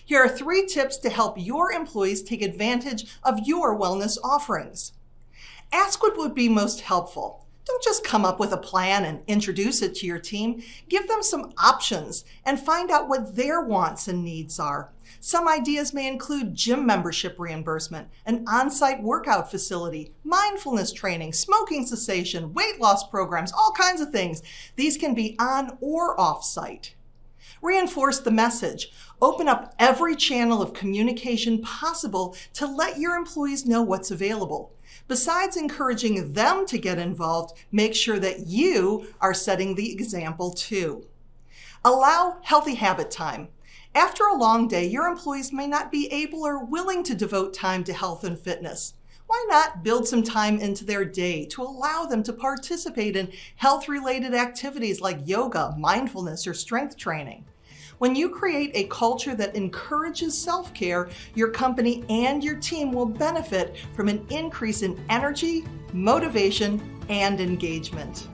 Here are 3 tips to help your employees take advantage of your wellness offerings. Ask what would be most helpful. Don't just come up with a plan and introduce it to your team. Give them some options and find out what their wants and needs are. Some ideas may include gym membership reimbursement, an on-site workout facility, mindfulness training, smoking cessation, weight loss programs, all kinds of things. These can be on or off-site. Reinforce the message. Open up every channel of communication possible to let your employees know what's available. Besides encouraging them to get involved, make sure that you are setting the example too. Allow healthy habit time. After a long day, your employees may not be able or willing to devote time to health and fitness. Why not build some time into their day to allow them to participate in health-related activities like yoga, mindfulness, or strength training? When you create a culture that encourages self-care, your company and your team will benefit from an increase in energy, motivation, and engagement.